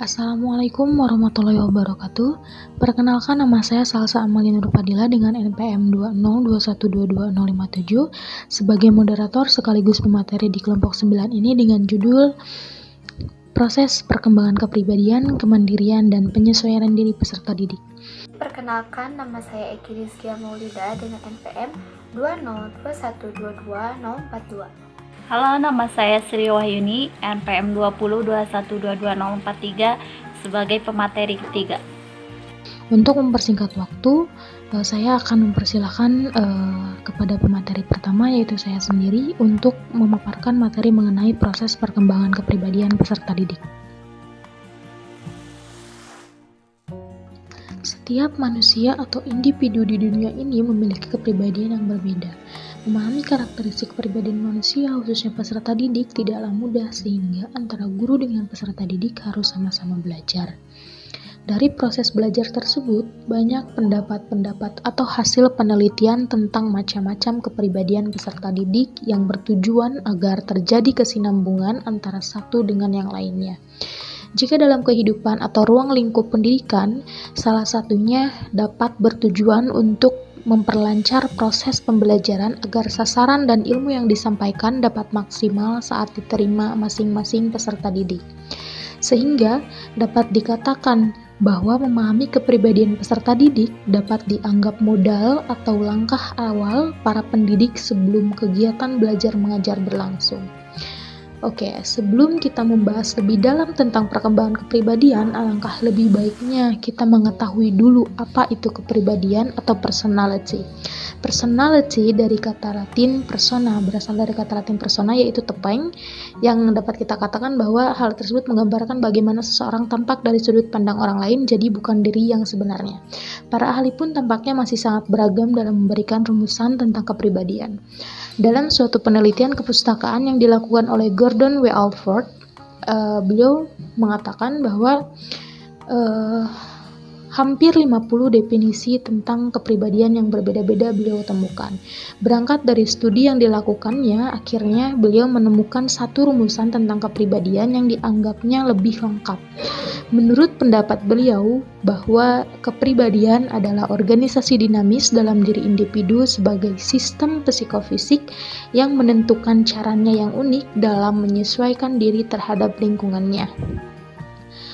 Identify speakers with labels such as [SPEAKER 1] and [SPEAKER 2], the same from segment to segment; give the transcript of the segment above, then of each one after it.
[SPEAKER 1] Assalamualaikum warahmatullahi wabarakatuh. Perkenalkan, nama saya Salsa Amalia Nurfadila dengan NPM 202122057 sebagai moderator sekaligus pemateri di kelompok 9 ini dengan judul Proses Perkembangan Kepribadian, Kemandirian, dan Penyesuaian Diri Peserta Didik.
[SPEAKER 2] Perkenalkan, nama saya Eki Rizkia Maulida dengan NPM 202122042.
[SPEAKER 3] Halo, nama saya Sri Wahyuni, NPM 2021222043 sebagai pemateri ketiga.
[SPEAKER 1] Untuk mempersingkat waktu, saya akan mempersilahkan kepada pemateri pertama, yaitu saya sendiri, untuk memaparkan materi mengenai proses perkembangan kepribadian peserta didik. Setiap manusia atau individu di dunia ini memiliki kepribadian yang berbeda. Memahami karakteristik kepribadian manusia, khususnya peserta didik, tidaklah mudah sehingga antara guru dengan peserta didik harus sama-sama belajar. Dari proses belajar tersebut, banyak pendapat-pendapat atau hasil penelitian tentang macam-macam kepribadian peserta didik yang bertujuan agar terjadi kesinambungan antara satu dengan yang lainnya. Jika dalam kehidupan atau ruang lingkup pendidikan, salah satunya dapat bertujuan untuk memperlancar proses pembelajaran agar sasaran dan ilmu yang disampaikan dapat maksimal saat diterima masing-masing peserta didik. Sehingga dapat dikatakan bahwa memahami kepribadian peserta didik dapat dianggap modal atau langkah awal para pendidik sebelum kegiatan belajar mengajar berlangsung. Oke, sebelum kita membahas lebih dalam tentang perkembangan kepribadian, alangkah lebih baiknya kita mengetahui dulu apa itu kepribadian atau personality. Personality dari kata Latin persona, berasal dari kata Latin persona yaitu topeng, yang dapat kita katakan bahwa hal tersebut menggambarkan bagaimana seseorang tampak dari sudut pandang orang lain, jadi bukan diri yang sebenarnya. Para ahli pun tampaknya masih sangat beragam dalam memberikan rumusan tentang kepribadian. Dalam suatu penelitian kepustakaan yang dilakukan oleh Gordon W. Alford, beliau mengatakan bahwa hampir 50 definisi tentang kepribadian yang berbeda-beda beliau temukan. Berangkat dari studi yang dilakukannya, akhirnya beliau menemukan satu rumusan tentang kepribadian yang dianggapnya lebih lengkap. Menurut pendapat beliau, bahwa kepribadian adalah organisasi dinamis dalam diri individu sebagai sistem psikofisik yang menentukan caranya yang unik dalam menyesuaikan diri terhadap lingkungannya.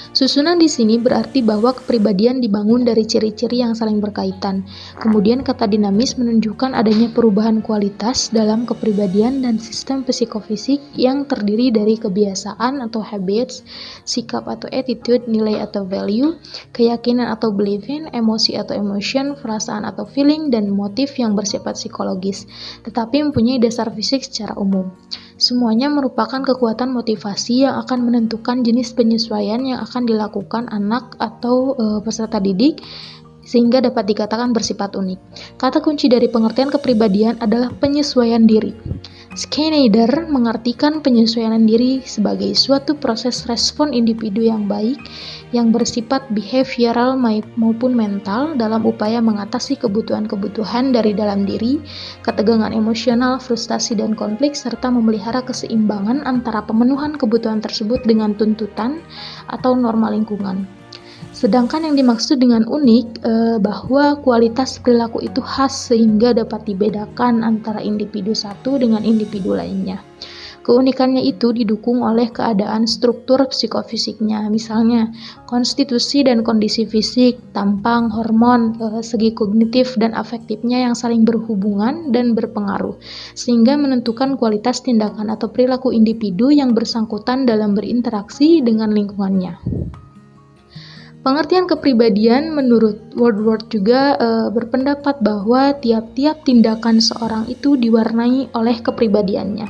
[SPEAKER 1] Susunan di sini berarti bahwa kepribadian dibangun dari ciri-ciri yang saling berkaitan. Kemudian kata dinamis menunjukkan adanya perubahan kualitas dalam kepribadian dan sistem psikofisik yang terdiri dari kebiasaan atau habits, sikap atau attitude, nilai atau value, keyakinan atau believing, emosi atau emotion, perasaan atau feeling, dan motif yang bersifat psikologis, tetapi mempunyai dasar fisik secara umum. Semuanya merupakan kekuatan motivasi yang akan menentukan jenis penyesuaian yang akan dilakukan anak atau peserta didik sehingga dapat dikatakan bersifat unik. Kata kunci dari pengertian kepribadian adalah penyesuaian diri. Schneider mengartikan penyesuaian diri sebagai suatu proses respon individu yang baik yang bersifat behavioral maupun mental dalam upaya mengatasi kebutuhan-kebutuhan dari dalam diri, ketegangan emosional, frustasi dan konflik, serta memelihara keseimbangan antara pemenuhan kebutuhan tersebut dengan tuntutan atau norma lingkungan. Sedangkan yang dimaksud dengan unik bahwa kualitas perilaku itu khas sehingga dapat dibedakan antara individu satu dengan individu lainnya. Keunikannya itu didukung oleh keadaan struktur psikofisiknya, misalnya konstitusi dan kondisi fisik, tampang, hormon, segi kognitif dan afektifnya yang saling berhubungan dan berpengaruh, sehingga menentukan kualitas tindakan atau perilaku individu yang bersangkutan dalam berinteraksi dengan lingkungannya. Pengertian kepribadian menurut Woodward juga berpendapat bahwa tiap-tiap tindakan seorang itu diwarnai oleh kepribadiannya.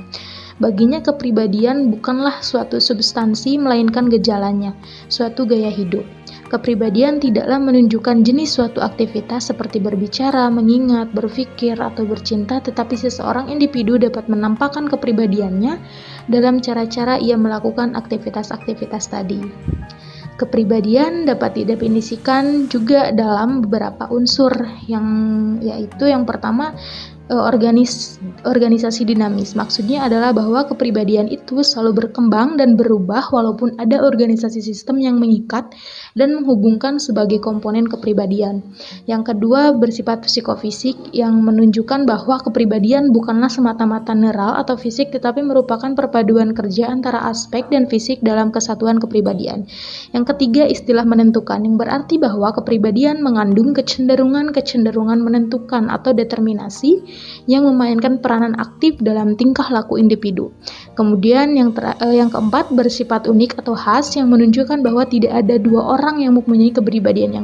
[SPEAKER 1] Baginya kepribadian bukanlah suatu substansi melainkan gejalanya, suatu gaya hidup. Kepribadian tidaklah menunjukkan jenis suatu aktivitas seperti berbicara, mengingat, berpikir, atau bercinta, tetapi seseorang individu dapat menampakkan kepribadiannya dalam cara-cara ia melakukan aktivitas-aktivitas tadi. Kepribadian dapat didefinisikan juga dalam beberapa unsur, yaitu yang pertama organisasi dinamis. Maksudnya adalah bahwa kepribadian itu selalu berkembang dan berubah walaupun ada organisasi sistem yang mengikat dan menghubungkan sebagai komponen kepribadian. Yang kedua, bersifat psikofisik yang menunjukkan bahwa kepribadian bukanlah semata-mata neural atau fisik tetapi merupakan perpaduan kerja antara aspek dan fisik dalam kesatuan kepribadian. Yang ketiga, istilah menentukan yang berarti bahwa kepribadian mengandung kecenderungan menentukan atau determinasi yang memainkan peranan aktif dalam tingkah laku individu. Kemudian yang keempat, bersifat unik atau khas yang menunjukkan bahwa tidak ada dua orang yang mempunyai kepribadian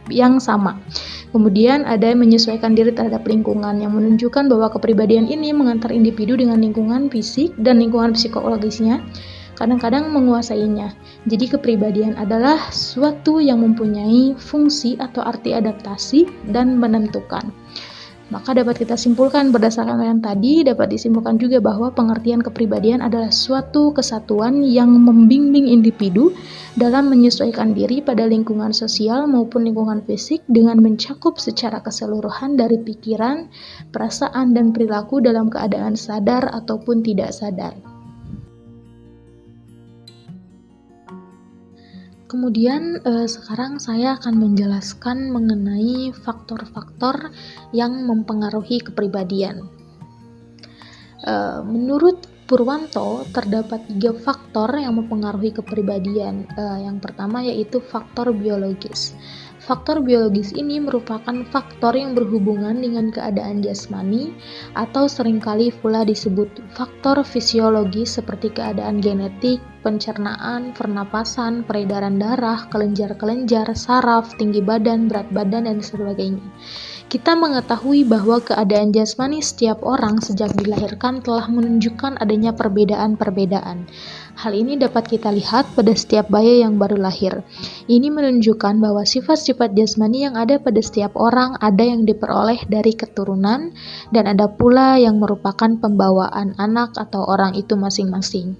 [SPEAKER 1] yang sama. Kemudian ada menyesuaikan diri terhadap lingkungan yang menunjukkan bahwa kepribadian ini mengantar individu dengan lingkungan fisik dan lingkungan psikologisnya kadang-kadang menguasainya. Jadi kepribadian adalah suatu yang mempunyai fungsi atau arti adaptasi dan menentukan. Maka dapat kita simpulkan berdasarkan yang tadi, dapat disimpulkan juga bahwa pengertian kepribadian adalah suatu kesatuan yang membimbing individu dalam menyesuaikan diri pada lingkungan sosial maupun lingkungan fisik dengan mencakup secara keseluruhan dari pikiran, perasaan, dan perilaku dalam keadaan sadar ataupun tidak sadar. Kemudian sekarang saya akan menjelaskan mengenai faktor-faktor yang mempengaruhi kepribadian. Menurut Purwanto, terdapat 3 faktor yang mempengaruhi kepribadian. Yang pertama yaitu faktor biologis. Faktor biologis ini merupakan faktor yang berhubungan dengan keadaan jasmani atau seringkali pula disebut faktor fisiologis seperti keadaan genetik, pencernaan, pernapasan, peredaran darah, kelenjar-kelenjar, saraf, tinggi badan, berat badan, dan sebagainya. Kita mengetahui bahwa keadaan jasmani setiap orang sejak dilahirkan telah menunjukkan adanya perbedaan-perbedaan. Hal ini dapat kita lihat pada setiap bayi yang baru lahir. Ini menunjukkan bahwa sifat-sifat jasmani yang ada pada setiap orang ada yang diperoleh dari keturunan dan ada pula yang merupakan pembawaan anak atau orang itu masing-masing.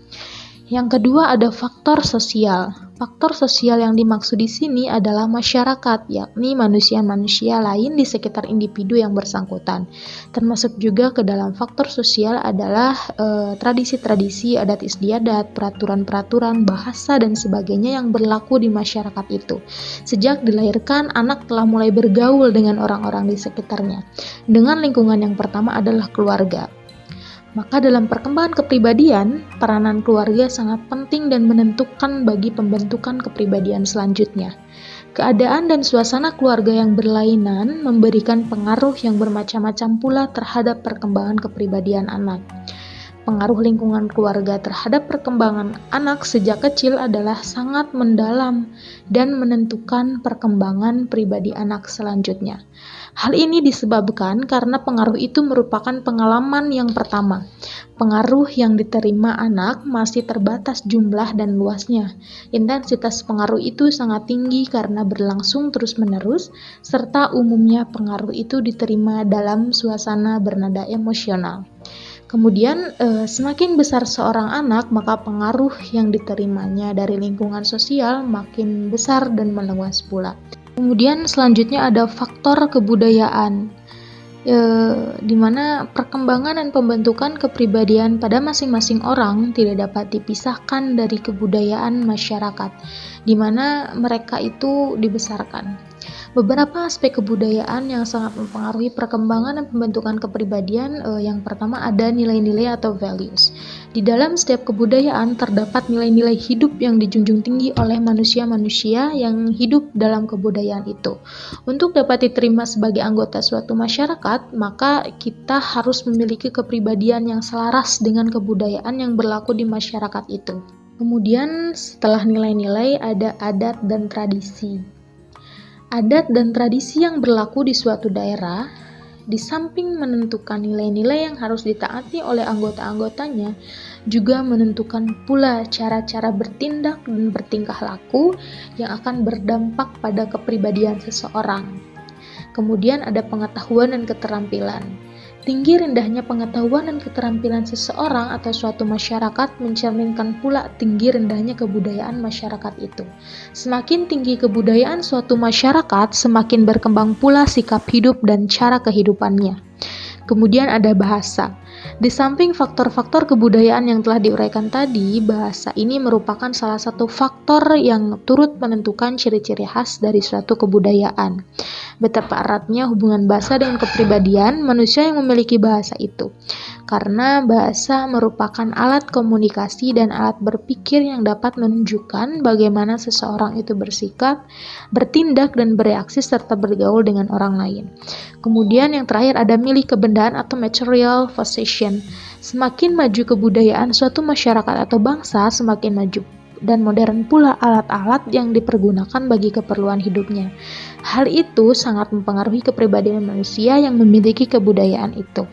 [SPEAKER 1] Yang kedua ada faktor sosial. Faktor sosial yang dimaksud di sini adalah masyarakat, yakni manusia-manusia lain di sekitar individu yang bersangkutan. Termasuk juga ke dalam faktor sosial adalah tradisi-tradisi, adat istiadat, peraturan-peraturan, bahasa, dan sebagainya yang berlaku di masyarakat itu. Sejak dilahirkan, anak telah mulai bergaul dengan orang-orang di sekitarnya. Dengan lingkungan yang pertama adalah keluarga. Maka dalam perkembangan kepribadian, peranan keluarga sangat penting dan menentukan bagi pembentukan kepribadian selanjutnya. Keadaan dan suasana keluarga yang berlainan memberikan pengaruh yang bermacam-macam pula terhadap perkembangan kepribadian anak. Pengaruh lingkungan keluarga terhadap perkembangan anak sejak kecil adalah sangat mendalam dan menentukan perkembangan pribadi anak selanjutnya. Hal ini disebabkan karena pengaruh itu merupakan pengalaman yang pertama. Pengaruh yang diterima anak masih terbatas jumlah dan luasnya. Intensitas pengaruh itu sangat tinggi karena berlangsung terus-menerus, serta umumnya pengaruh itu diterima dalam suasana bernada emosional. Kemudian, semakin besar seorang anak, maka pengaruh yang diterimanya dari lingkungan sosial makin besar dan meluas pula. Kemudian selanjutnya ada faktor kebudayaan, di mana perkembangan dan pembentukan kepribadian pada masing-masing orang tidak dapat dipisahkan dari kebudayaan masyarakat, di mana mereka itu dibesarkan. Beberapa aspek kebudayaan yang sangat mempengaruhi perkembangan dan pembentukan kepribadian, yang pertama ada nilai-nilai atau values. Di dalam setiap kebudayaan terdapat nilai-nilai hidup yang dijunjung tinggi oleh manusia-manusia yang hidup dalam kebudayaan itu. Untuk dapat diterima sebagai anggota suatu masyarakat, maka kita harus memiliki kepribadian yang selaras dengan kebudayaan yang berlaku di masyarakat itu. Kemudian setelah nilai-nilai ada adat dan tradisi. Adat dan tradisi yang berlaku di suatu daerah, di samping menentukan nilai-nilai yang harus ditaati oleh anggota-anggotanya, juga menentukan pula cara-cara bertindak dan bertingkah laku yang akan berdampak pada kepribadian seseorang. Kemudian ada pengetahuan dan keterampilan. Tinggi rendahnya pengetahuan dan keterampilan seseorang atau suatu masyarakat mencerminkan pula tinggi rendahnya kebudayaan masyarakat itu. Semakin tinggi kebudayaan suatu masyarakat, semakin berkembang pula sikap hidup dan cara kehidupannya. Kemudian ada bahasa. Di samping faktor-faktor kebudayaan yang telah diuraikan tadi, bahasa ini merupakan salah satu faktor yang turut menentukan ciri-ciri khas dari suatu kebudayaan. Betapa eratnya hubungan bahasa dengan kepribadian manusia yang memiliki bahasa itu. Karena bahasa merupakan alat komunikasi dan alat berpikir yang dapat menunjukkan bagaimana seseorang itu bersikap, bertindak, dan bereaksi serta bergaul dengan orang lain. Kemudian yang terakhir ada milik kebendaan atau material possession. Semakin maju kebudayaan suatu masyarakat atau bangsa, semakin maju dan modern pula alat-alat yang dipergunakan bagi keperluan hidupnya. Hal itu sangat mempengaruhi kepribadian manusia yang memiliki kebudayaan itu.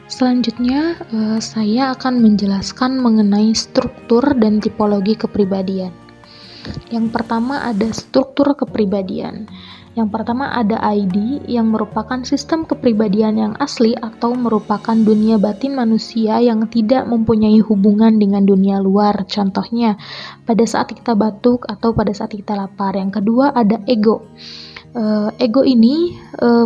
[SPEAKER 1] Selanjutnya, saya akan menjelaskan mengenai struktur dan tipologi kepribadian. Yang pertama ada struktur kepribadian. Yang pertama ada ID yang merupakan sistem kepribadian yang asli atau merupakan dunia batin manusia yang tidak mempunyai hubungan dengan dunia luar. Contohnya, pada saat kita batuk atau pada saat kita lapar. Yang kedua ada ego. Ego ini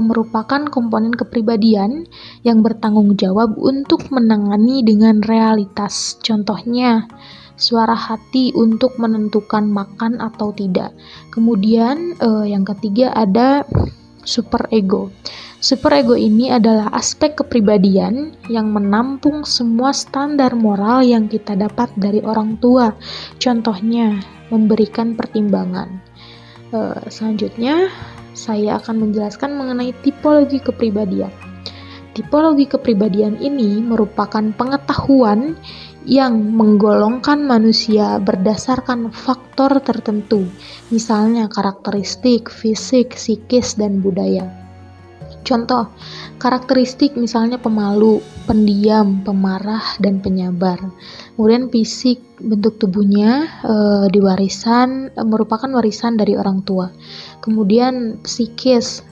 [SPEAKER 1] merupakan komponen kepribadian yang bertanggung jawab untuk menangani dengan realitas. Contohnya, suara hati untuk menentukan makan atau tidak. Kemudian yang ketiga ada superego. Superego ini adalah aspek kepribadian yang menampung semua standar moral yang kita dapat dari orang tua. Contohnya, memberikan pertimbangan. Selanjutnya, saya akan menjelaskan mengenai tipologi kepribadian. Tipologi kepribadian ini merupakan pengetahuan yang menggolongkan manusia berdasarkan faktor tertentu, misalnya karakteristik, fisik, psikis, dan budaya. Contoh, karakteristik misalnya pemalu, pendiam, pemarah, dan penyabar. Kemudian fisik, bentuk tubuhnya merupakan warisan dari orang tua. Kemudian psikis,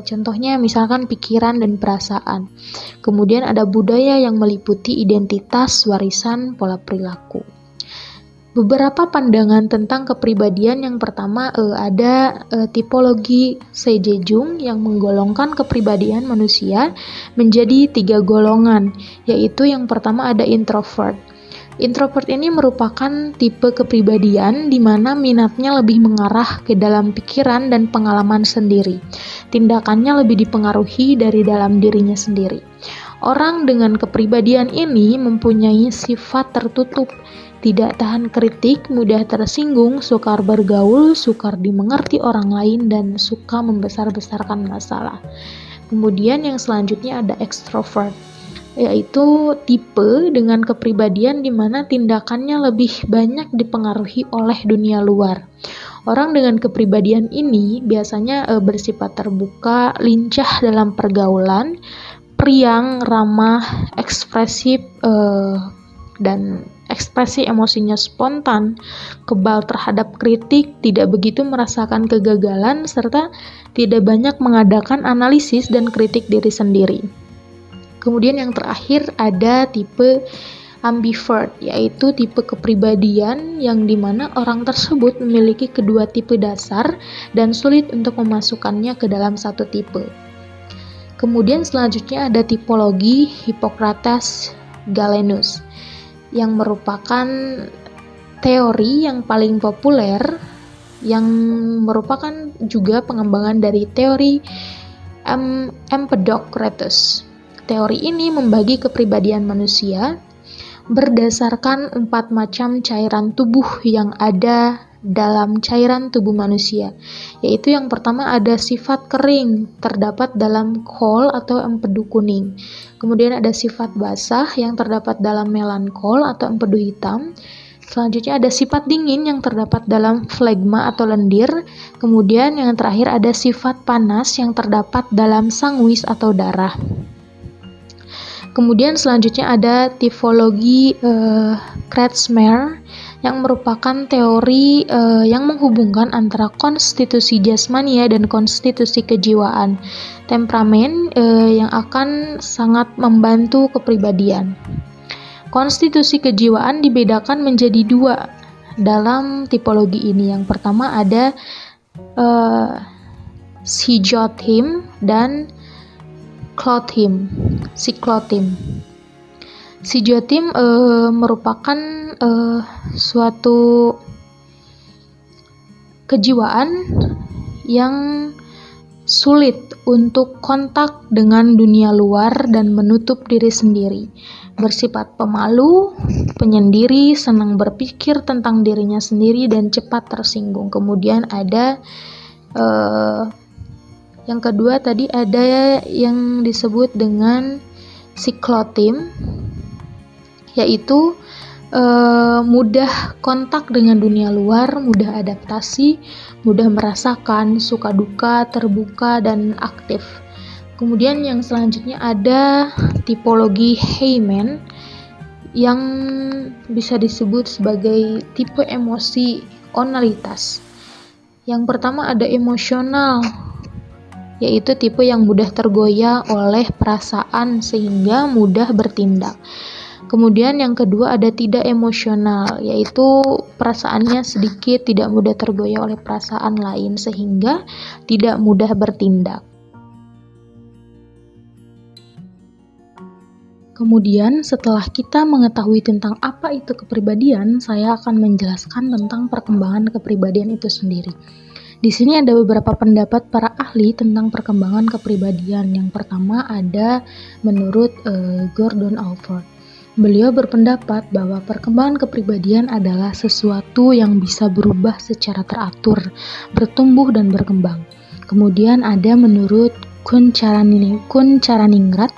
[SPEAKER 1] contohnya misalkan pikiran dan perasaan. Kemudian ada budaya yang meliputi identitas, warisan, pola perilaku. Beberapa pandangan tentang kepribadian. Yang pertama ada tipologi Sejejung yang menggolongkan kepribadian manusia menjadi 3 golongan, yaitu yang pertama ada introvert. Introvert ini merupakan tipe kepribadian di mana minatnya lebih mengarah ke dalam pikiran dan pengalaman sendiri. Tindakannya lebih dipengaruhi dari dalam dirinya sendiri. Orang dengan kepribadian ini mempunyai sifat tertutup, tidak tahan kritik, mudah tersinggung, sukar bergaul, sukar dimengerti orang lain, dan suka membesar-besarkan masalah. Kemudian yang selanjutnya ada extrovert, yaitu tipe dengan kepribadian di mana tindakannya lebih banyak dipengaruhi oleh dunia luar. Orang dengan kepribadian ini biasanya bersifat terbuka, lincah dalam pergaulan, priang, ramah, ekspresif, dan ekspresi emosinya spontan, kebal terhadap kritik, tidak begitu merasakan kegagalan, serta tidak banyak mengadakan analisis dan kritik diri sendiri. Kemudian yang terakhir ada tipe ambivert, yaitu tipe kepribadian yang dimana orang tersebut memiliki kedua tipe dasar dan sulit untuk memasukkannya ke dalam satu tipe. Kemudian selanjutnya ada tipologi Hippocrates Galenus, yang merupakan teori yang paling populer, yang merupakan juga pengembangan dari teori Empedocrates. Teori ini membagi kepribadian manusia berdasarkan 4 macam cairan tubuh yang ada dalam cairan tubuh manusia, yaitu yang pertama ada sifat kering, terdapat dalam kol atau empedu kuning. Kemudian ada sifat basah yang terdapat dalam melankol atau empedu hitam. Selanjutnya ada sifat dingin yang terdapat dalam flegma atau lendir. Kemudian yang terakhir ada sifat panas yang terdapat dalam sanguis atau darah. Kemudian selanjutnya ada tipologi Kretschmer yang merupakan teori yang menghubungkan antara konstitusi jasmania dan konstitusi kejiwaan, temperamen yang akan sangat membantu kepribadian. Konstitusi kejiwaan dibedakan menjadi 2 dalam tipologi ini. Yang pertama ada Sijotim, dan Clotim. Sijotim merupakan suatu kejiwaan yang sulit untuk kontak dengan dunia luar dan menutup diri sendiri. Bersifat pemalu, penyendiri, senang berpikir tentang dirinya sendiri dan cepat tersinggung. Kemudian ada yang kedua tadi ada yang disebut dengan Siklotim, yaitu mudah kontak dengan dunia luar, mudah adaptasi, mudah merasakan suka duka, terbuka, dan aktif. Kemudian yang selanjutnya ada tipologi Heyman yang bisa disebut sebagai tipe emosi onalitas. Yang pertama ada emosional, yaitu tipe yang mudah tergoyah oleh perasaan sehingga mudah bertindak. Kemudian yang kedua ada tidak emosional, yaitu perasaannya sedikit, tidak mudah tergoyah oleh perasaan lain sehingga tidak mudah bertindak. Kemudian setelah kita mengetahui tentang apa itu kepribadian, saya akan menjelaskan tentang perkembangan kepribadian itu sendiri. Di sini ada beberapa pendapat para ahli tentang perkembangan kepribadian. Yang pertama ada menurut Gordon Alford. Beliau berpendapat bahwa perkembangan kepribadian adalah sesuatu yang bisa berubah secara teratur, bertumbuh dan berkembang. Kemudian ada menurut Kun Caraningrat,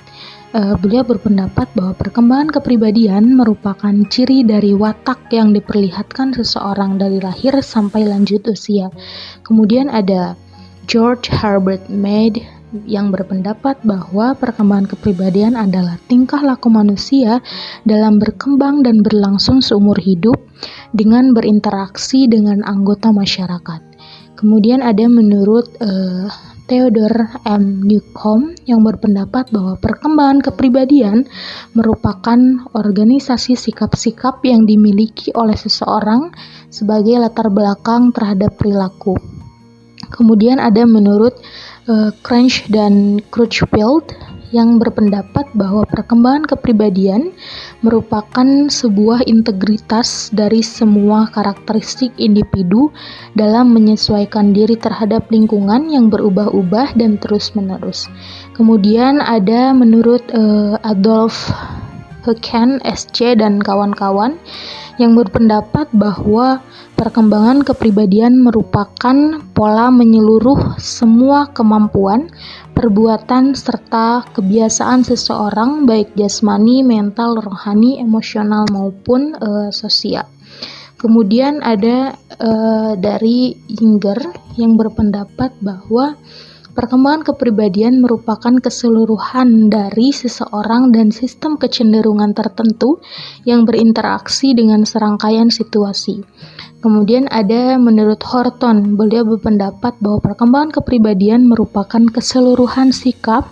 [SPEAKER 1] beliau berpendapat bahwa perkembangan kepribadian merupakan ciri dari watak yang diperlihatkan seseorang dari lahir sampai lanjut usia. Kemudian ada George Herbert Mead yang berpendapat bahwa perkembangan kepribadian adalah tingkah laku manusia dalam berkembang dan berlangsung seumur hidup dengan berinteraksi dengan anggota masyarakat. Kemudian ada menurut Theodore M. Newcomb yang berpendapat bahwa perkembangan kepribadian merupakan organisasi sikap-sikap yang dimiliki oleh seseorang sebagai latar belakang terhadap perilaku. Kemudian ada menurut Crunch dan Crutchfield yang berpendapat bahwa perkembangan kepribadian merupakan sebuah integritas dari semua karakteristik individu dalam menyesuaikan diri terhadap lingkungan yang berubah-ubah dan terus-menerus. Kemudian ada menurut Adolf Hucken, SC, dan kawan-kawan yang berpendapat bahwa perkembangan kepribadian merupakan pola menyeluruh semua kemampuan, perbuatan, serta kebiasaan seseorang baik jasmani, mental, rohani, emosional maupun sosial. Kemudian ada dari Inger yang berpendapat bahwa perkembangan kepribadian merupakan keseluruhan dari seseorang dan sistem kecenderungan tertentu yang berinteraksi dengan serangkaian situasi. Kemudian ada menurut Horton, beliau berpendapat bahwa perkembangan kepribadian merupakan keseluruhan sikap,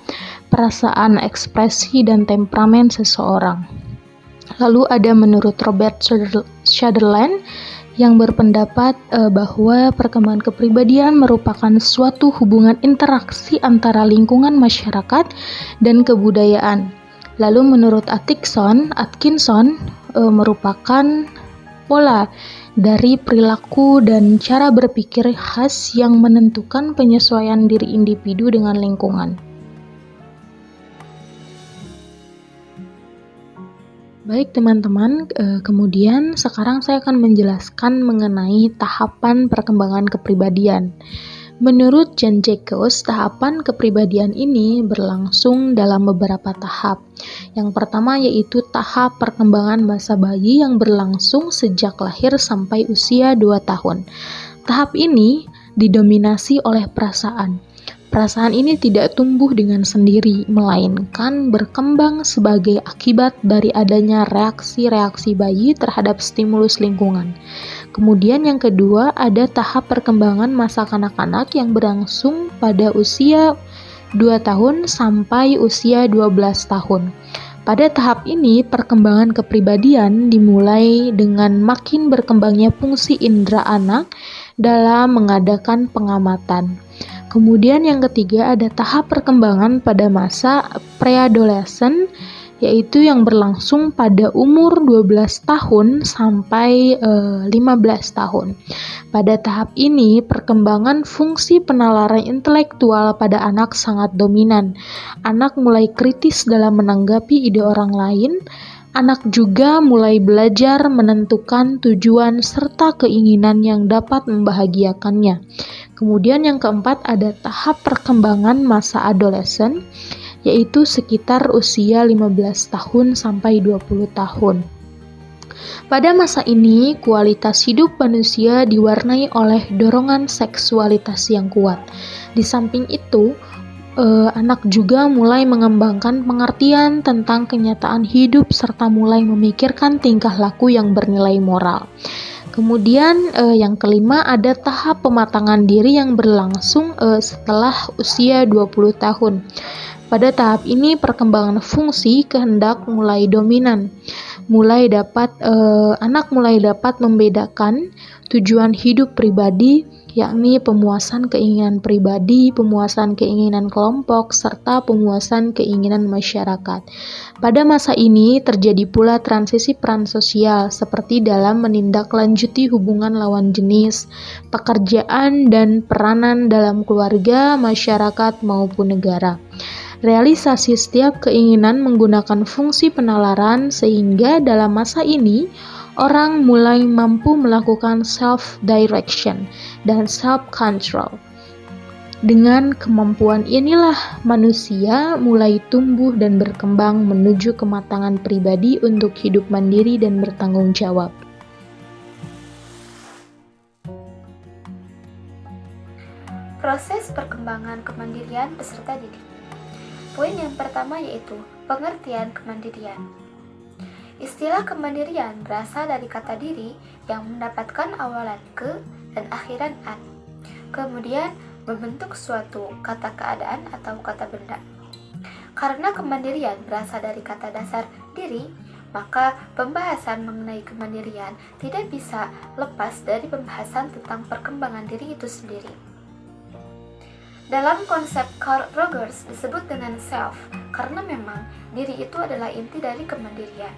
[SPEAKER 1] perasaan, ekspresi, dan temperamen seseorang. Lalu ada menurut Robert Sutherland yang berpendapat bahwa perkembangan kepribadian merupakan suatu hubungan interaksi antara lingkungan masyarakat dan kebudayaan. Lalu menurut Atkinson merupakan pola dari perilaku dan cara berpikir khas yang menentukan penyesuaian diri individu dengan lingkungan. Baik teman-teman, kemudian sekarang saya akan menjelaskan mengenai tahapan perkembangan kepribadian. Menurut John Jacques, tahapan kepribadian ini berlangsung dalam beberapa tahap. Yang pertama yaitu tahap perkembangan masa bayi yang berlangsung sejak lahir sampai usia 2 tahun. Tahap ini didominasi oleh perasaan. Perasaan ini tidak tumbuh dengan sendiri, melainkan berkembang sebagai akibat dari adanya reaksi-reaksi bayi terhadap stimulus lingkungan. Kemudian yang kedua, ada tahap perkembangan masa kanak-kanak yang berlangsung pada usia 2 tahun sampai usia 12 tahun. Pada tahap ini, perkembangan kepribadian dimulai dengan makin berkembangnya fungsi indera anak dalam mengadakan pengamatan. Kemudian yang ketiga ada tahap perkembangan pada masa preadolescent, yaitu yang berlangsung pada umur 12 tahun sampai 15 tahun. Pada tahap ini, perkembangan fungsi penalaran intelektual pada anak sangat dominan. Anak mulai kritis dalam menanggapi ide orang lain. Anak juga mulai belajar menentukan tujuan serta keinginan yang dapat membahagiakannya. Kemudian yang keempat ada tahap perkembangan masa adolesen, yaitu sekitar usia 15 tahun sampai 20 tahun. Pada masa ini, kualitas hidup manusia diwarnai oleh dorongan seksualitas yang kuat. Di samping itu, anak juga mulai mengembangkan pengertian tentang kenyataan hidup serta mulai memikirkan tingkah laku yang bernilai moral. Kemudian yang kelima ada tahap pematangan diri yang berlangsung setelah usia 20 tahun. Pada tahap ini perkembangan fungsi kehendak mulai dominan. Anak mulai dapat membedakan tujuan hidup pribadi, yakni pemuasan keinginan pribadi, pemuasan keinginan kelompok, serta pemuasan keinginan masyarakat. Pada masa ini terjadi pula transisi peran sosial seperti dalam menindaklanjuti hubungan lawan jenis, pekerjaan dan peranan dalam keluarga, masyarakat maupun negara. Realisasi setiap keinginan menggunakan fungsi penalaran sehingga dalam masa ini orang mulai mampu melakukan self-direction dan self-control. Dengan kemampuan inilah manusia mulai tumbuh dan berkembang menuju kematangan pribadi untuk hidup mandiri dan bertanggung jawab.
[SPEAKER 2] Proses perkembangan kemandirian peserta didik. Poin yang pertama yaitu pengertian kemandirian. Istilah kemandirian berasal dari kata diri yang mendapatkan awalan ke dan akhiran an. Kemudian membentuk suatu kata keadaan atau kata benda. Karena kemandirian berasal dari kata dasar diri, maka pembahasan mengenai kemandirian tidak bisa lepas dari pembahasan tentang perkembangan diri itu sendiri. Dalam konsep Carl Rogers disebut dengan self, karena memang diri itu adalah inti dari kemandirian.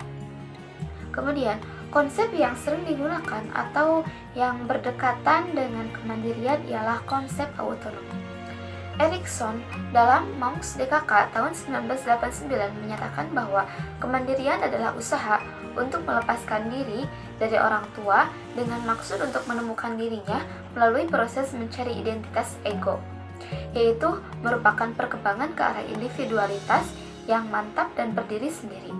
[SPEAKER 2] Kemudian, konsep yang sering digunakan atau yang berdekatan dengan kemandirian ialah konsep autonomi. Erikson dalam Monks DKK tahun 1989 menyatakan bahwa kemandirian adalah usaha untuk melepaskan diri dari orang tua dengan maksud untuk menemukan dirinya melalui proses mencari identitas ego, yaitu merupakan perkembangan ke arah individualitas yang mantap dan berdiri sendiri.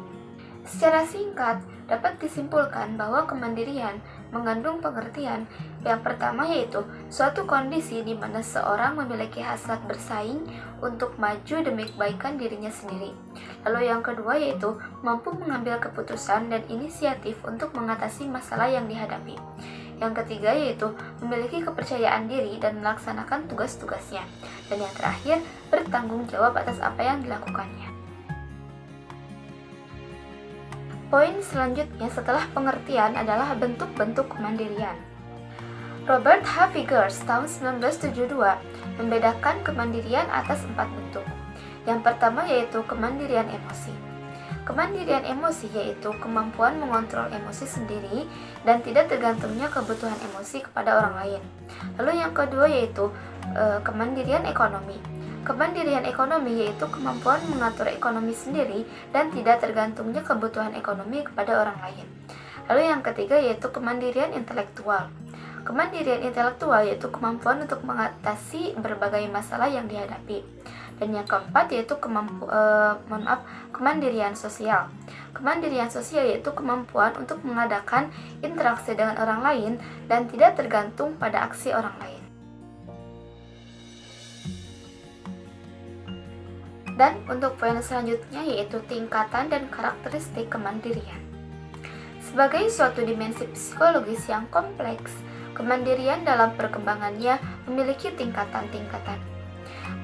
[SPEAKER 2] Secara singkat, dapat disimpulkan bahwa kemandirian mengandung pengertian yang pertama yaitu suatu kondisi di mana seorang memiliki hasrat bersaing untuk maju demi kebaikan dirinya sendiri. Lalu yang kedua yaitu mampu mengambil keputusan dan inisiatif untuk mengatasi masalah yang dihadapi. Yang ketiga yaitu memiliki kepercayaan diri dan melaksanakan tugas-tugasnya. Dan yang terakhir, bertanggung jawab atas apa yang dilakukannya. Poin selanjutnya setelah pengertian adalah bentuk-bentuk kemandirian. Robert H. Vickers tahun 1972 membedakan kemandirian atas 4 bentuk. Yang pertama yaitu kemandirian emosi. Kemandirian emosi yaitu kemampuan mengontrol emosi sendiri dan tidak tergantungnya kebutuhan emosi kepada orang lain. Lalu yang kedua yaitu kemandirian ekonomi. Kemandirian ekonomi yaitu kemampuan mengatur ekonomi sendiri dan tidak tergantungnya kebutuhan ekonomi kepada orang lain. Lalu yang ketiga yaitu kemandirian intelektual. Kemandirian intelektual yaitu kemampuan untuk mengatasi berbagai masalah yang dihadapi. Dan yang keempat yaitu kemandirian sosial. Kemandirian sosial yaitu kemampuan untuk mengadakan interaksi dengan orang lain dan tidak tergantung pada aksi orang lain. Dan untuk poin selanjutnya yaitu tingkatan dan karakteristik kemandirian. Sebagai suatu dimensi psikologis yang kompleks, kemandirian dalam perkembangannya memiliki tingkatan-tingkatan.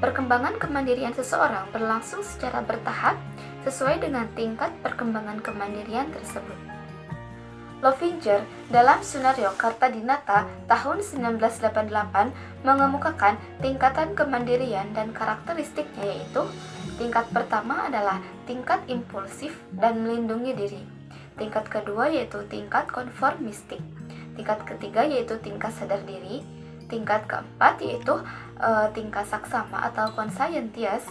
[SPEAKER 2] Perkembangan kemandirian seseorang berlangsung secara bertahap sesuai dengan tingkat perkembangan kemandirian tersebut. Lovinger dalam Sunario Kartadinata tahun 1988 mengemukakan tingkatan kemandirian dan karakteristiknya, yaitu tingkat pertama adalah tingkat impulsif dan melindungi diri. Tingkat kedua yaitu tingkat konformistik. Tingkat ketiga yaitu tingkat sadar diri. Tingkat keempat yaitu tingkat saksama atau conscientious.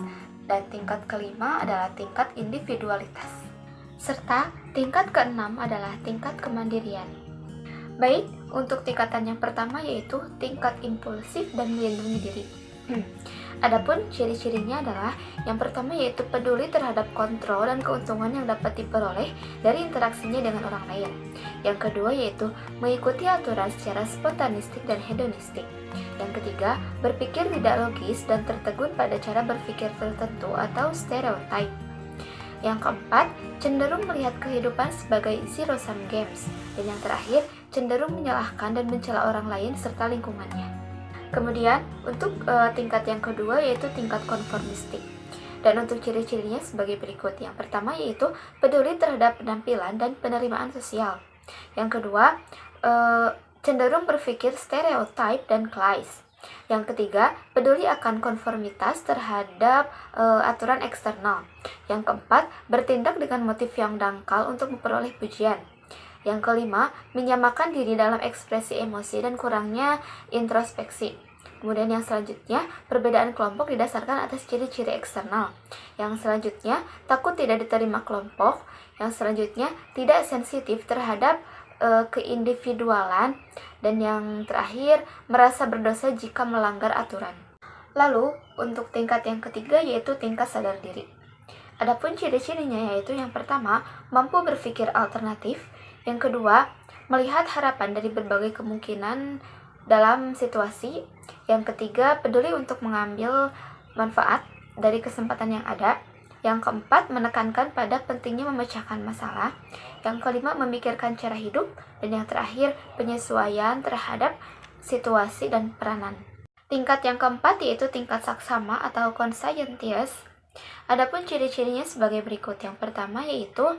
[SPEAKER 2] Dan tingkat kelima adalah tingkat individualitas. Serta tingkat keenam adalah tingkat kemandirian. Baik, untuk tingkatan yang pertama yaitu tingkat impulsif dan melindungi diri. Adapun ciri-cirinya adalah yang pertama yaitu peduli terhadap kontrol dan keuntungan yang dapat diperoleh dari interaksinya dengan orang lain. Yang kedua yaitu mengikuti aturan secara spontanistik dan hedonistik. Yang ketiga, berpikir tidak logis dan tertegun pada cara berpikir tertentu atau stereotip. Yang keempat, cenderung melihat kehidupan sebagai zero-sum games. Dan yang terakhir, cenderung menyalahkan dan mencela orang lain serta lingkungannya. Kemudian, untuk tingkat yang kedua yaitu tingkat konformistik. Dan untuk ciri-cirinya sebagai berikut. Yang pertama yaitu peduli terhadap penampilan dan penerimaan sosial. Yang kedua, cenderung berpikir stereotip dan klise. Yang ketiga, peduli akan konformitas terhadap aturan eksternal. Yang keempat, bertindak dengan motif yang dangkal untuk memperoleh pujian. Yang kelima, menyamakan diri dalam ekspresi emosi dan kurangnya introspeksi. Kemudian yang selanjutnya, perbedaan kelompok didasarkan atas ciri-ciri eksternal. Yang selanjutnya, takut tidak diterima kelompok. Yang selanjutnya, tidak sensitif terhadap keindividualan. Dan yang terakhir, merasa berdosa jika melanggar aturan. Lalu, untuk tingkat yang ketiga yaitu tingkat sadar diri. Adapun ciri-cirinya yaitu yang pertama, mampu berpikir alternatif. Yang kedua, melihat harapan dari berbagai kemungkinan dalam situasi. Yang ketiga, peduli untuk mengambil manfaat dari kesempatan yang ada. Yang keempat, menekankan pada pentingnya memecahkan masalah. Yang kelima, memikirkan cara hidup. Dan yang terakhir, penyesuaian terhadap situasi dan peranan. Tingkat yang keempat yaitu tingkat saksama atau conscientious. Adapun ciri-cirinya sebagai berikut. Yang pertama yaitu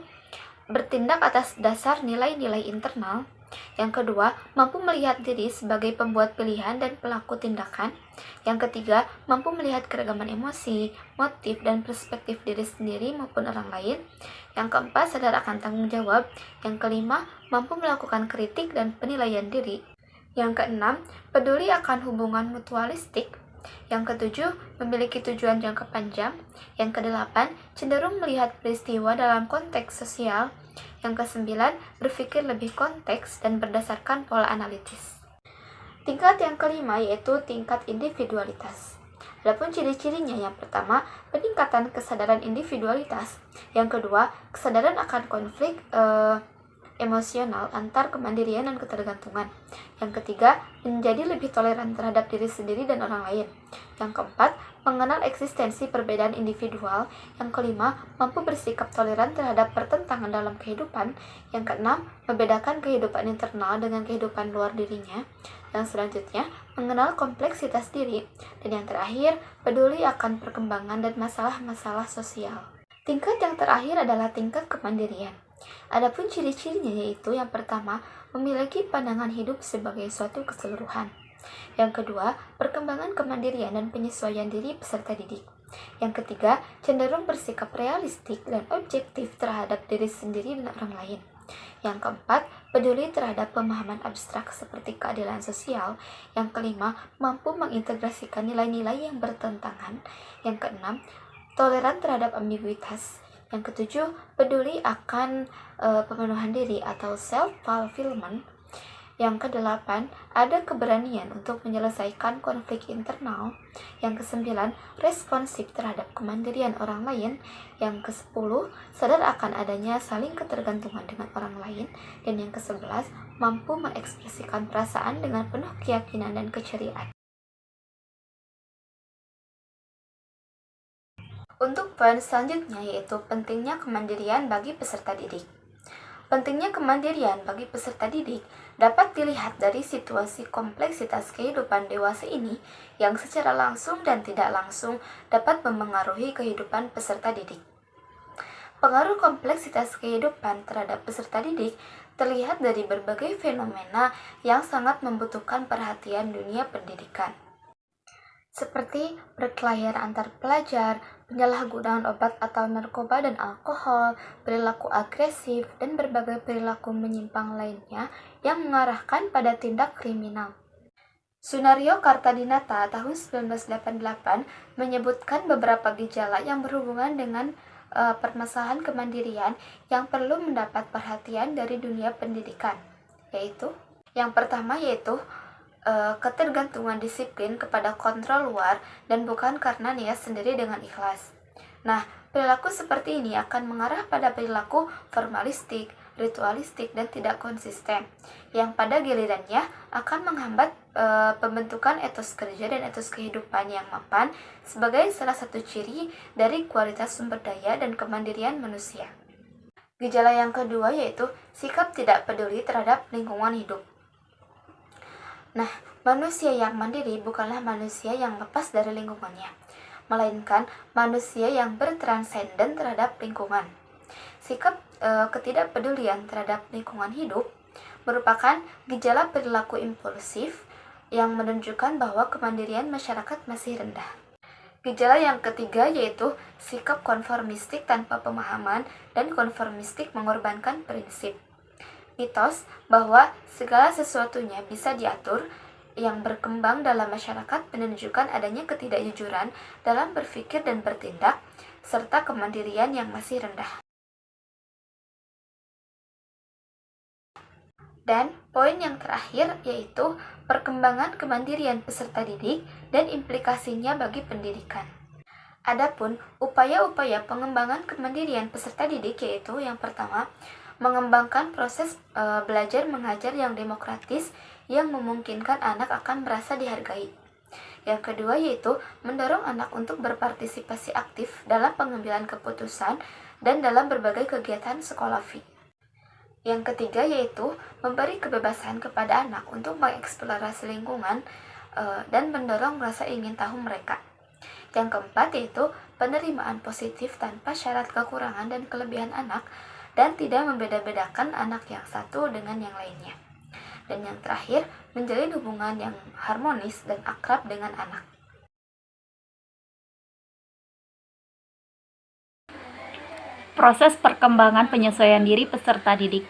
[SPEAKER 2] bertindak atas dasar nilai-nilai internal. Yang kedua, mampu melihat diri sebagai pembuat pilihan dan pelaku tindakan. Yang ketiga, mampu melihat keragaman emosi, motif, dan perspektif diri sendiri maupun orang lain. Yang keempat, sadar akan tanggung jawab. Yang kelima, mampu melakukan kritik dan penilaian diri. Yang keenam, peduli akan hubungan mutualistik. Yang ketujuh, memiliki tujuan jangka panjang. Yang kedelapan, cenderung melihat peristiwa dalam konteks sosial. Yang kesembilan, berpikir lebih konteks dan berdasarkan pola analitis. Tingkat yang kelima yaitu tingkat individualitas. Adapun ciri-cirinya yang pertama, peningkatan kesadaran individualitas. Yang kedua, kesadaran akan konflik emosional antar kemandirian dan ketergantungan. Yang ketiga, menjadi lebih toleran terhadap diri sendiri dan orang lain. Yang keempat, mengenal eksistensi perbedaan individual. Yang kelima, mampu bersikap toleran terhadap pertentangan dalam kehidupan. Yang keenam, membedakan kehidupan internal dengan kehidupan luar dirinya. Yang selanjutnya, mengenal kompleksitas diri. Dan yang terakhir, peduli akan perkembangan dan masalah-masalah sosial. Tingkat yang terakhir adalah tingkat kemandirian. Adapun ciri-cirinya yaitu yang pertama, memiliki pandangan hidup sebagai suatu keseluruhan. Yang kedua, perkembangan kemandirian dan penyesuaian diri peserta didik. Yang ketiga, cenderung bersikap realistik dan objektif terhadap diri sendiri dan orang lain. Yang keempat, peduli terhadap pemahaman abstrak seperti keadilan sosial. Yang kelima, mampu mengintegrasikan nilai-nilai yang bertentangan. Yang keenam, toleran terhadap ambiguitas. Yang ketujuh, peduli akan pemenuhan diri atau self-fulfillment. Yang kedelapan, ada keberanian untuk menyelesaikan konflik internal. Yang kesembilan, responsif terhadap kemandirian orang lain. Yang kesepuluh, sadar akan adanya saling ketergantungan dengan orang lain. Dan yang kesebelas, mampu mengekspresikan perasaan dengan penuh keyakinan dan keceriaan. Untuk poin selanjutnya yaitu pentingnya kemandirian bagi peserta didik. Pentingnya kemandirian bagi peserta didik dapat dilihat dari situasi kompleksitas kehidupan dewasa ini yang secara langsung dan tidak langsung dapat memengaruhi kehidupan peserta didik. Pengaruh kompleksitas kehidupan terhadap peserta didik terlihat dari berbagai fenomena yang sangat membutuhkan perhatian dunia pendidikan, seperti perkelahian antar pelajar, penyalahgunaan obat atau narkoba dan alkohol, perilaku agresif, dan berbagai perilaku menyimpang lainnya yang mengarahkan pada tindak kriminal. Sunario Kartadinata tahun 1988 menyebutkan beberapa gejala yang berhubungan dengan permasalahan kemandirian yang perlu mendapat perhatian dari dunia pendidikan, yaitu yang pertama yaitu ketergantungan disiplin kepada kontrol luar dan bukan karena niat sendiri dengan ikhlas. Nah, perilaku seperti ini akan mengarah pada perilaku formalistik, ritualistik, dan tidak konsisten, yang pada gilirannya akan menghambat pembentukan etos kerja dan etos kehidupan yang mapan sebagai salah satu ciri dari kualitas sumber daya dan kemandirian manusia. Gejala yang kedua yaitu sikap tidak peduli terhadap lingkungan hidup. Nah, manusia yang mandiri bukanlah manusia yang lepas dari lingkungannya, melainkan manusia yang bertransenden terhadap lingkungan. Sikap ketidakpedulian terhadap lingkungan hidup merupakan gejala perilaku impulsif yang menunjukkan bahwa kemandirian masyarakat masih rendah. Gejala yang ketiga yaitu sikap konformistik tanpa pemahaman dan konformistik mengorbankan prinsip. Mitos bahwa segala sesuatunya bisa diatur yang berkembang dalam masyarakat menunjukkan adanya ketidakjujuran dalam berpikir dan bertindak, serta kemandirian yang masih rendah. Dan poin yang terakhir yaitu perkembangan kemandirian peserta didik dan implikasinya bagi pendidikan. Adapun upaya-upaya pengembangan kemandirian peserta didik yaitu yang pertama, mengembangkan proses belajar mengajar yang demokratis yang memungkinkan anak akan merasa dihargai. Yang kedua yaitu mendorong anak untuk berpartisipasi aktif dalam pengambilan keputusan dan dalam berbagai kegiatan sekolah. Yang ketiga yaitu memberi kebebasan kepada anak untuk mengeksplorasi lingkungan dan mendorong rasa ingin tahu mereka. Yang keempat yaitu penerimaan positif tanpa syarat kekurangan dan kelebihan anak dan tidak membeda-bedakan anak yang satu dengan yang lainnya. Dan yang terakhir, menjalin hubungan yang harmonis dan akrab dengan anak.
[SPEAKER 3] Proses perkembangan penyesuaian diri peserta didik.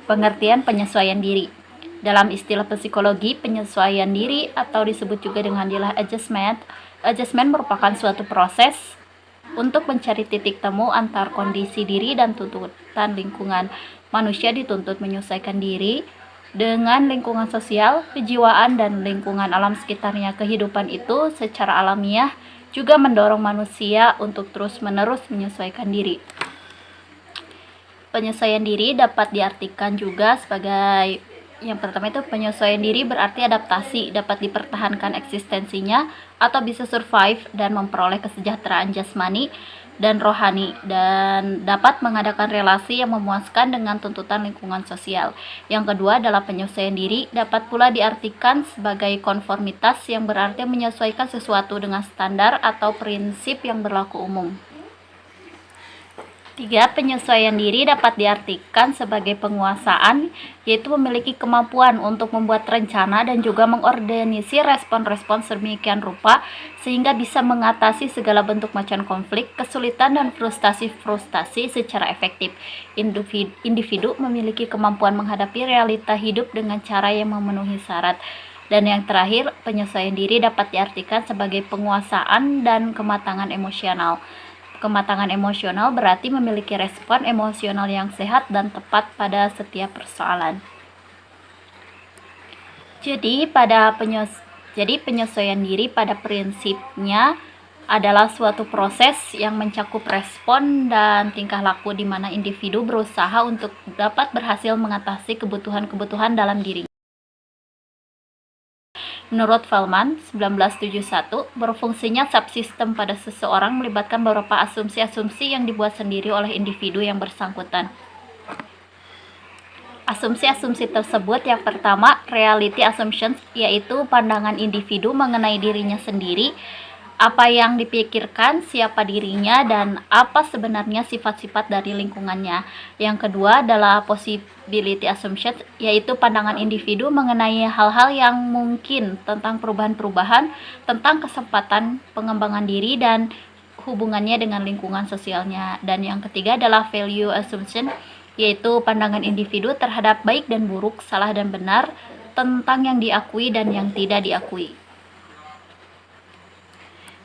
[SPEAKER 3] Pengertian penyesuaian diri. Dalam istilah psikologi, penyesuaian diri atau disebut juga dengan istilah adjustment merupakan suatu proses untuk mencari titik temu antar kondisi diri dan tuntutan lingkungan. Manusia dituntut menyesuaikan diri dengan lingkungan sosial, kejiwaan, dan lingkungan alam sekitarnya. Kehidupan itu secara alamiah juga mendorong manusia untuk terus-menerus menyesuaikan diri. Penyesuaian diri dapat diartikan juga sebagai yang pertama itu penyesuaian diri berarti adaptasi, dapat dipertahankan eksistensinya atau bisa survive dan memperoleh kesejahteraan jasmani dan rohani, dan dapat mengadakan relasi yang memuaskan dengan tuntutan lingkungan sosial. Yang kedua adalah penyesuaian diri dapat pula diartikan sebagai konformitas yang berarti menyesuaikan sesuatu dengan standar atau prinsip yang berlaku umum. 3. Penyesuaian diri dapat diartikan sebagai penguasaan, yaitu memiliki kemampuan untuk membuat rencana dan juga mengorganisir respon-respon sedemikian rupa sehingga bisa mengatasi segala bentuk macam konflik, kesulitan, dan frustasi secara efektif. Individu memiliki kemampuan menghadapi realita hidup dengan cara yang memenuhi syarat. Dan yang terakhir, penyesuaian diri dapat diartikan sebagai penguasaan dan kematangan emosional. Kematangan emosional berarti memiliki respon emosional yang sehat dan tepat pada setiap persoalan. Jadi penyesuaian diri pada prinsipnya adalah suatu proses yang mencakup respon dan tingkah laku di mana individu berusaha untuk dapat berhasil mengatasi kebutuhan-kebutuhan dalam dirinya. Menurut Feldman, 1971, berfungsinya subsistem pada seseorang melibatkan beberapa asumsi-asumsi yang dibuat sendiri oleh individu yang bersangkutan. Asumsi-asumsi tersebut yang pertama, reality assumptions, yaitu pandangan individu mengenai dirinya sendiri apa yang dipikirkan, siapa dirinya, dan apa sebenarnya sifat-sifat dari lingkungannya. Yang kedua adalah possibility assumption, yaitu pandangan individu mengenai hal-hal yang mungkin tentang perubahan-perubahan, tentang kesempatan pengembangan diri dan hubungannya dengan lingkungan sosialnya. Dan yang ketiga adalah value assumption, yaitu pandangan individu terhadap baik dan buruk, salah dan benar, tentang yang diakui dan yang tidak diakui.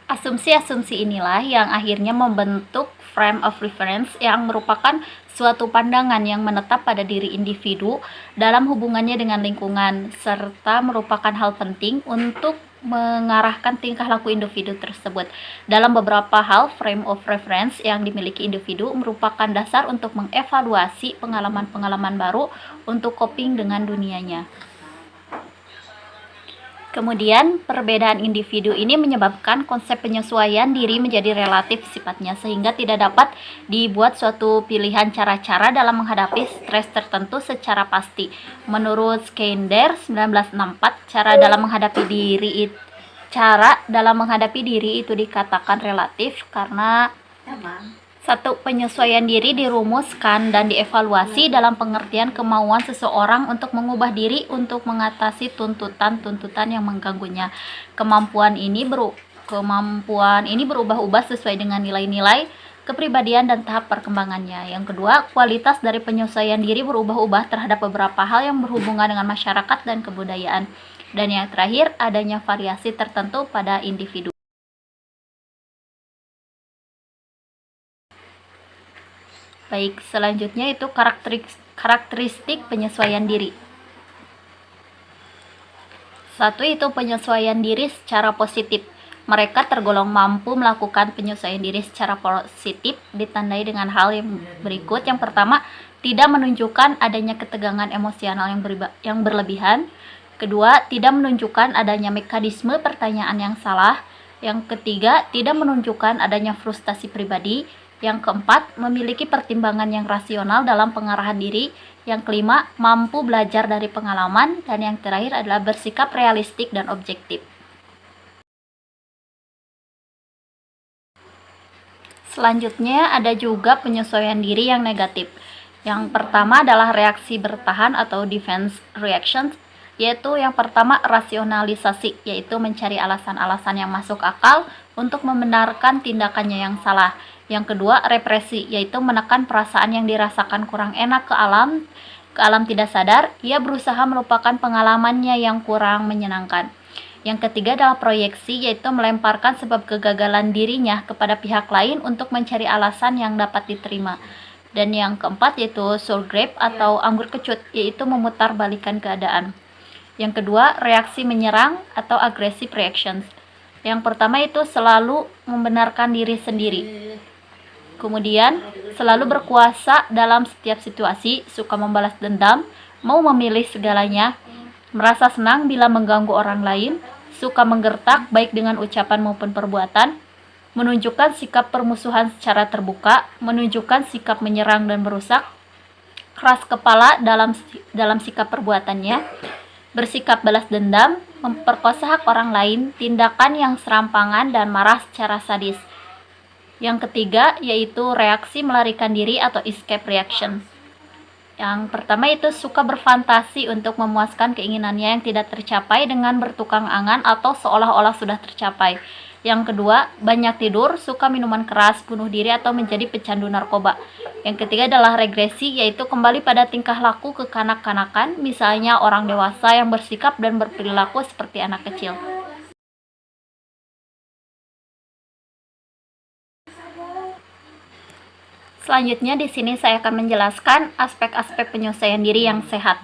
[SPEAKER 3] Asumsi-asumsi inilah yang akhirnya membentuk frame of reference yang merupakan suatu pandangan yang menetap pada diri individu dalam hubungannya dengan lingkungan, serta merupakan hal penting untuk mengarahkan tingkah laku individu tersebut. Dalam beberapa hal, frame of reference yang dimiliki individu merupakan dasar untuk mengevaluasi pengalaman-pengalaman baru untuk coping dengan dunianya. Kemudian, perbedaan individu ini menyebabkan konsep penyesuaian diri menjadi relatif sifatnya, sehingga tidak dapat dibuat suatu pilihan cara-cara dalam menghadapi stres tertentu secara pasti. Menurut Skinder 1964, cara dalam menghadapi diri itu dikatakan relatif karena satu, penyesuaian diri dirumuskan dan dievaluasi dalam pengertian kemauan seseorang untuk mengubah diri untuk mengatasi tuntutan-tuntutan yang mengganggunya. Kemampuan ini berubah-ubah sesuai dengan nilai-nilai kepribadian dan tahap perkembangannya. Yang kedua, kualitas dari penyesuaian diri berubah-ubah terhadap beberapa hal yang berhubungan dengan masyarakat dan kebudayaan. Dan yang terakhir, adanya variasi tertentu pada individu. Baik, selanjutnya itu karakteristik penyesuaian diri. Satu, itu penyesuaian diri secara positif. Mereka tergolong mampu melakukan penyesuaian diri secara positif, ditandai dengan hal yang berikut. Yang pertama, tidak menunjukkan adanya ketegangan emosional yang berlebihan. Kedua, tidak menunjukkan adanya mekanisme pertanyaan yang salah. Yang ketiga, tidak menunjukkan adanya frustasi pribadi. Yang keempat, memiliki pertimbangan yang rasional dalam pengarahan diri. Yang kelima, mampu belajar dari pengalaman. Dan yang terakhir adalah bersikap realistik dan objektif. Selanjutnya ada juga penyesuaian diri yang negatif. Yang pertama adalah reaksi bertahan atau defense reactions, yaitu yang pertama rasionalisasi, yaitu mencari alasan-alasan yang masuk akal untuk membenarkan tindakannya yang salah. Yang kedua, represi, yaitu menekan perasaan yang dirasakan kurang enak ke alam tidak sadar. Ia berusaha melupakan pengalamannya yang kurang menyenangkan. Yang ketiga adalah proyeksi, yaitu melemparkan sebab kegagalan dirinya kepada pihak lain untuk mencari alasan yang dapat diterima. Dan yang keempat yaitu sour grape atau anggur kecut, yaitu memutarbalikkan keadaan. Yang kedua, reaksi menyerang atau aggressive reactions. Yang pertama itu selalu membenarkan diri sendiri. Kemudian, selalu berkuasa dalam setiap situasi, suka membalas dendam, mau memilih segalanya, merasa senang bila mengganggu orang lain, suka menggertak baik dengan ucapan maupun perbuatan, menunjukkan sikap permusuhan secara terbuka, menunjukkan sikap menyerang dan merusak, keras kepala dalam sikap perbuatannya, bersikap balas dendam, memperkosa hak orang lain, tindakan yang serampangan dan marah secara sadis. Yang ketiga yaitu reaksi melarikan diri atau escape reaction. Yang pertama itu suka berfantasi untuk memuaskan keinginannya yang tidak tercapai dengan bertukang angan atau seolah-olah sudah tercapai. Yang kedua, banyak tidur, suka minuman keras, bunuh diri atau menjadi pecandu narkoba. Yang ketiga adalah regresi, yaitu kembali pada tingkah laku kekanak-kanakan, misalnya orang dewasa yang bersikap dan berperilaku seperti anak kecil. Selanjutnya di sini saya akan menjelaskan aspek-aspek penyesuaian diri yang sehat.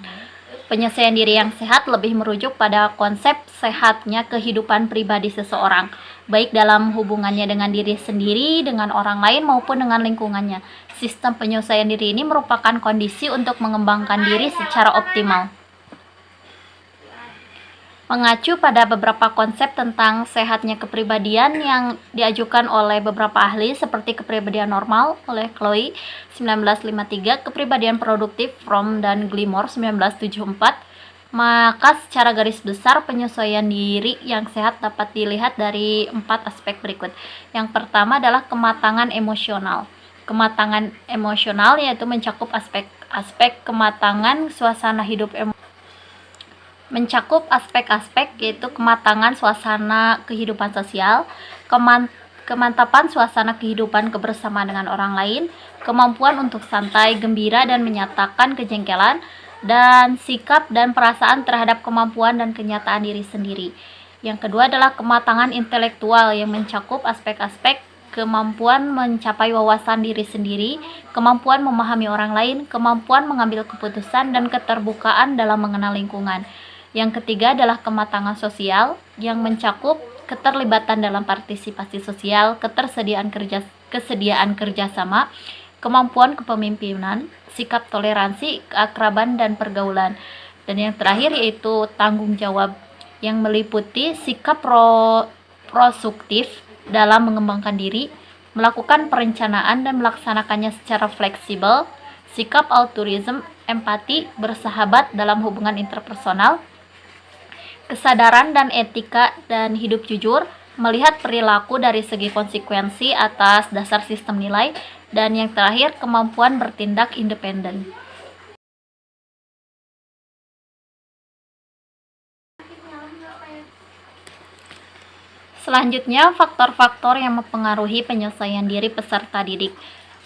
[SPEAKER 3] Penyesuaian diri yang sehat lebih merujuk pada konsep sehatnya kehidupan pribadi seseorang, baik dalam hubungannya dengan diri sendiri, dengan orang lain, maupun dengan lingkungannya. Sistem penyesuaian diri ini merupakan kondisi untuk mengembangkan diri secara optimal. Mengacu pada beberapa konsep tentang sehatnya kepribadian yang diajukan oleh beberapa ahli seperti kepribadian normal oleh Chloe 1953, kepribadian produktif Fromm dan Gilmore 1974, Maka secara garis besar penyesuaian diri yang sehat dapat dilihat dari 4 aspek berikut. Yang pertama adalah kematangan emosional. Kematangan emosional yaitu mencakup aspek kematangan suasana hidup aspek-aspek yaitu kematangan suasana kehidupan sosial, kemantapan suasana kehidupan kebersamaan dengan orang lain, kemampuan untuk santai, gembira, dan menyatakan kejengkelan, dan sikap dan perasaan terhadap kemampuan dan kenyataan diri sendiri. Yang kedua adalah kematangan intelektual yang mencakup aspek-aspek kemampuan mencapai wawasan diri sendiri, kemampuan memahami orang lain, kemampuan mengambil keputusan, dan keterbukaan dalam mengenal lingkungan. Yang ketiga adalah kematangan sosial yang mencakup keterlibatan dalam partisipasi sosial, kesediaan kerjasama, kemampuan kepemimpinan, sikap toleransi, keakraban, dan pergaulan. Dan yang terakhir yaitu tanggung jawab yang meliputi sikap prosuktif dalam mengembangkan diri, melakukan perencanaan dan melaksanakannya secara fleksibel, sikap altruism, empati, bersahabat dalam hubungan interpersonal, kesadaran dan etika dan hidup jujur, melihat perilaku dari segi konsekuensi atas dasar sistem nilai, dan yang terakhir kemampuan bertindak independen. Selanjutnya, faktor-faktor yang mempengaruhi penyelesaian diri peserta didik.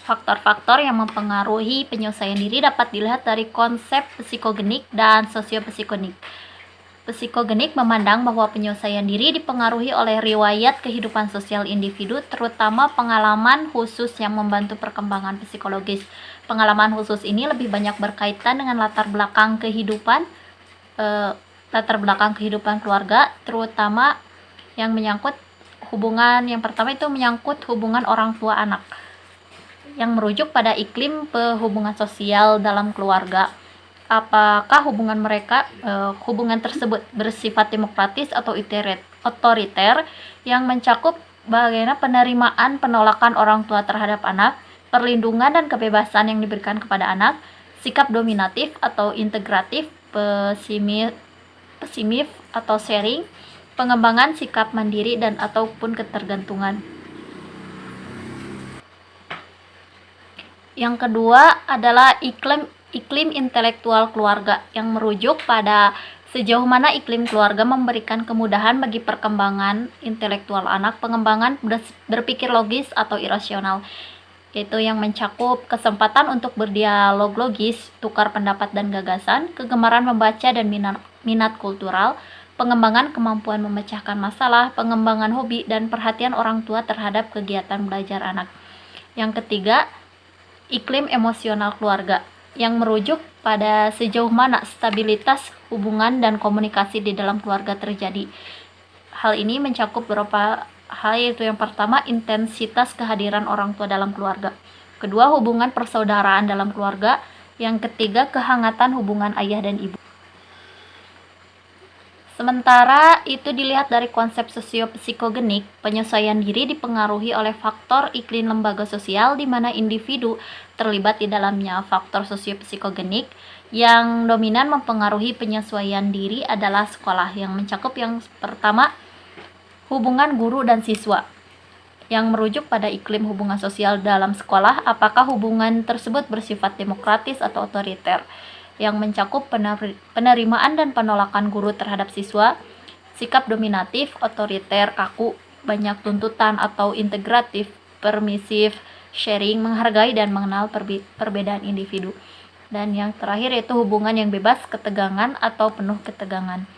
[SPEAKER 3] Faktor-faktor yang mempengaruhi penyelesaian diri dapat dilihat dari konsep psikogenik dan sosiopsikogenik. Psikogenik memandang bahwa penyelesaian diri dipengaruhi oleh riwayat kehidupan sosial individu, terutama pengalaman khusus yang membantu perkembangan psikologis. Pengalaman khusus ini lebih banyak berkaitan dengan latar belakang kehidupan keluarga, terutama yang menyangkut yang pertama itu menyangkut hubungan orang tua anak, yang merujuk pada iklim hubungan sosial dalam keluarga. Apakah hubungan tersebut bersifat demokratis atau otoriter, yang mencakup bagaimana penerimaan penolakan orang tua terhadap anak, perlindungan dan kebebasan yang diberikan kepada anak, sikap dominatif atau integratif, pesimis atau sharing, pengembangan sikap mandiri dan ataupun ketergantungan. Yang kedua adalah iklim intelektual keluarga, yang merujuk pada sejauh mana iklim keluarga memberikan kemudahan bagi perkembangan intelektual anak, pengembangan berpikir logis atau irasional, yaitu yang mencakup kesempatan untuk berdialog logis, tukar pendapat dan gagasan, kegemaran membaca dan minat kultural, pengembangan kemampuan memecahkan masalah, pengembangan hobi, dan perhatian orang tua terhadap kegiatan belajar anak. Yang ketiga, iklim emosional keluarga, yang merujuk pada sejauh mana stabilitas hubungan dan komunikasi di dalam keluarga terjadi. Hal ini mencakup beberapa hal, yaitu yang pertama, intensitas kehadiran orang tua dalam keluarga. Kedua, hubungan persaudaraan dalam keluarga. Yang ketiga, kehangatan hubungan ayah dan ibu. Sementara itu dilihat dari konsep sosiopsikogenik, penyesuaian diri dipengaruhi oleh faktor iklim lembaga sosial di mana individu terlibat di dalamnya. Faktor sosiopsikogenik yang dominan mempengaruhi penyesuaian diri adalah sekolah, yang mencakup yang pertama, hubungan guru dan siswa, yang merujuk pada iklim hubungan sosial dalam sekolah, apakah hubungan tersebut bersifat demokratis atau otoriter, yang mencakup penerimaan dan penolakan guru terhadap siswa, sikap dominatif, otoriter, kaku, banyak tuntutan atau integratif, permisif, sharing, menghargai dan mengenal perbedaan individu. Dan yang terakhir yaitu hubungan yang bebas ketegangan atau penuh ketegangan.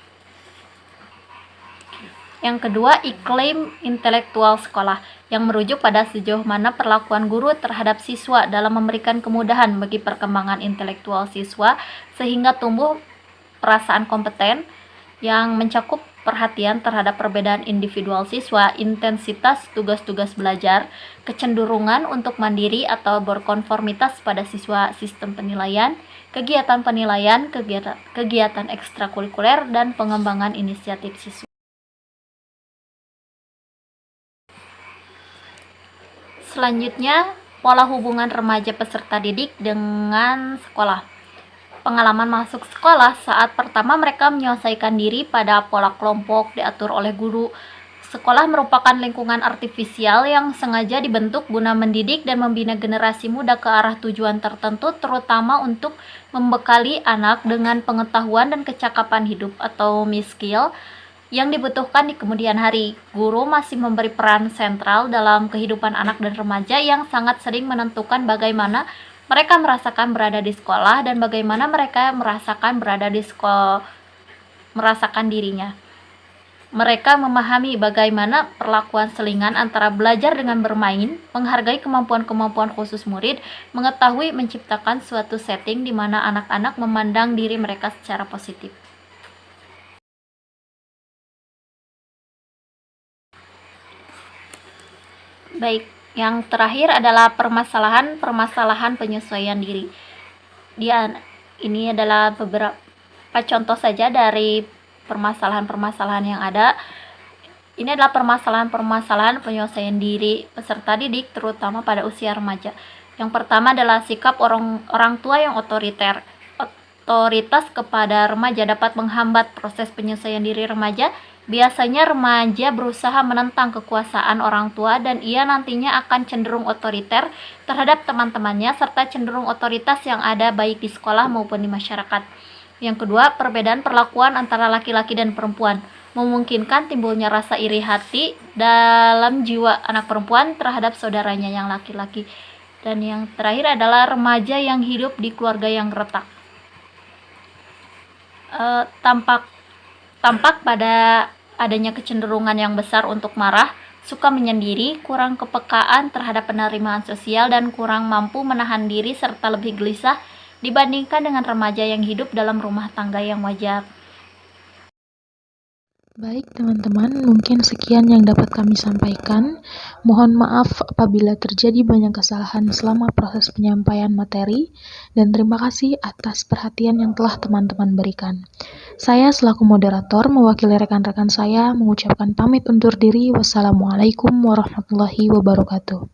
[SPEAKER 3] Yang kedua, iklim intelektual sekolah, yang merujuk pada sejauh mana perlakuan guru terhadap siswa dalam memberikan kemudahan bagi perkembangan intelektual siswa sehingga tumbuh perasaan kompeten, yang mencakup perhatian terhadap perbedaan individual siswa, intensitas tugas-tugas belajar, kecenderungan untuk mandiri atau berkonformitas pada siswa, sistem penilaian, kegiatan ekstrakurikuler, dan pengembangan inisiatif siswa. Selanjutnya, pola hubungan remaja peserta didik dengan sekolah. pengalaman masuk sekolah saat pertama mereka menyelesaikan diri pada pola kelompok diatur oleh guru. Sekolah merupakan lingkungan artifisial yang sengaja dibentuk guna mendidik dan membina generasi muda ke arah tujuan tertentu, terutama untuk membekali anak dengan pengetahuan dan kecakapan hidup atau skill yang dibutuhkan di kemudian hari. Guru masih memberi peran sentral dalam kehidupan anak dan remaja yang sangat sering menentukan bagaimana mereka merasakan berada di sekolah dan bagaimana mereka merasakan berada di sekolah, merasakan dirinya. Mereka memahami bagaimana perlakuan selingan antara belajar dengan bermain, menghargai kemampuan-kemampuan khusus murid, mengetahui menciptakan suatu setting di mana anak-anak memandang diri mereka secara positif. Baik, yang terakhir adalah permasalahan penyesuaian diri. Ini adalah beberapa contoh saja dari permasalahan-permasalahan yang ada. Ini adalah permasalahan-permasalahan penyesuaian diri peserta didik terutama pada usia remaja. Yang pertama adalah sikap orang tua yang otoriter. Otoritas kepada remaja dapat menghambat proses penyesuaian diri remaja. Biasanya remaja berusaha menentang kekuasaan orang tua dan ia nantinya akan cenderung otoriter terhadap teman-temannya serta cenderung otoritas yang ada baik di sekolah maupun di masyarakat. Yang kedua, perbedaan perlakuan antara laki-laki dan perempuan memungkinkan timbulnya rasa iri hati dalam jiwa anak perempuan terhadap saudaranya yang laki-laki. Dan yang terakhir adalah remaja yang hidup di keluarga yang retak. Tampak pada adanya kecenderungan yang besar untuk marah, suka menyendiri, kurang kepekaan terhadap penerimaan sosial, dan kurang mampu menahan diri serta lebih gelisah dibandingkan dengan remaja yang hidup dalam rumah tangga yang wajar.
[SPEAKER 1] Baik teman-teman, mungkin sekian yang dapat kami sampaikan. Mohon maaf apabila terjadi banyak kesalahan selama proses penyampaian materi, dan terima kasih atas perhatian yang telah teman-teman berikan. Saya selaku moderator mewakili rekan-rekan saya mengucapkan pamit undur diri. Wassalamualaikum warahmatullahi wabarakatuh.